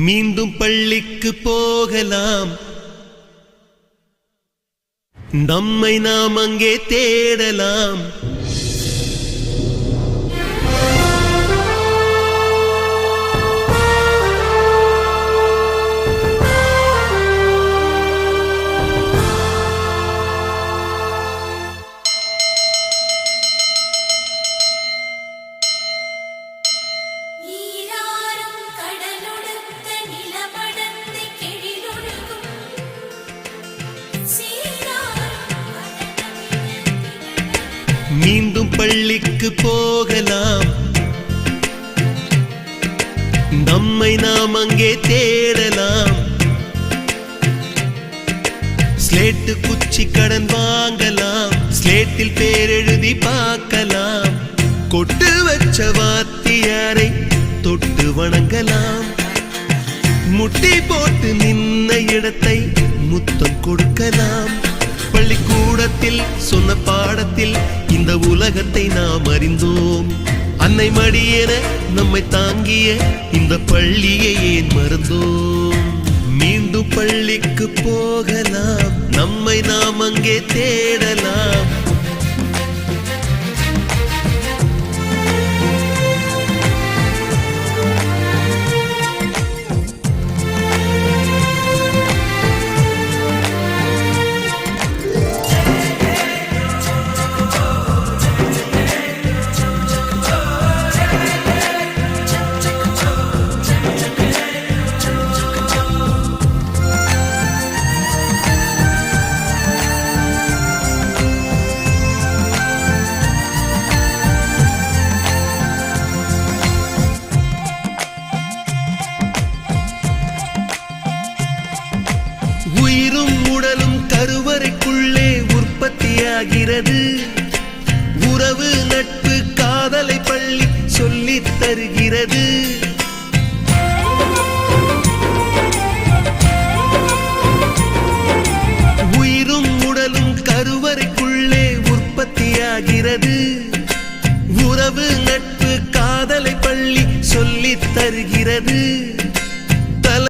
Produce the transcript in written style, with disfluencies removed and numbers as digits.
மீண்டும் பள்ளிக்கு போகலாம், நம்மை நாம் அங்கே தேடலாம். மீண்டும் பள்ளிக்கு போகலாம், நம்மை நாம் அங்கே தேடலாம். ஸ்லேட்டு குச்சி கடன் வாங்கலாம், ஸ்லேட்டில் பேர் எழுதி பார்க்கலாம். கொட்டு வச்ச வாத்தியாரை தொட்டு வணங்கலாம். முட்டி போட்டு நின்ன இடத்தை முத்தம் கொடுக்கலாம். பள்ளிக்கூடத்தில் சொன்ன பாடத்தில் இந்த உலகத்தை நாம் அறிந்தோம். அன்னை மடியென நம்மை தாங்கிய இந்த பள்ளியை ஏன் மறந்தோம்? மீண்டும் பள்ளிக்கு போகலாம், நம்மை நாம் அங்கே தேடலாம். உயிரும் உடலும் கருவறைக்குள்ளே உற்பத்தியாகிறது. உறவு நட்பு காதலை பள்ளி சொல்லித் தருகிறது. உயிரும் உடலும் கருவறைக்குள்ளே உற்பத்தியாகிறது. உறவு நட்பு காதலை பள்ளி சொல்லித் தருகிறது.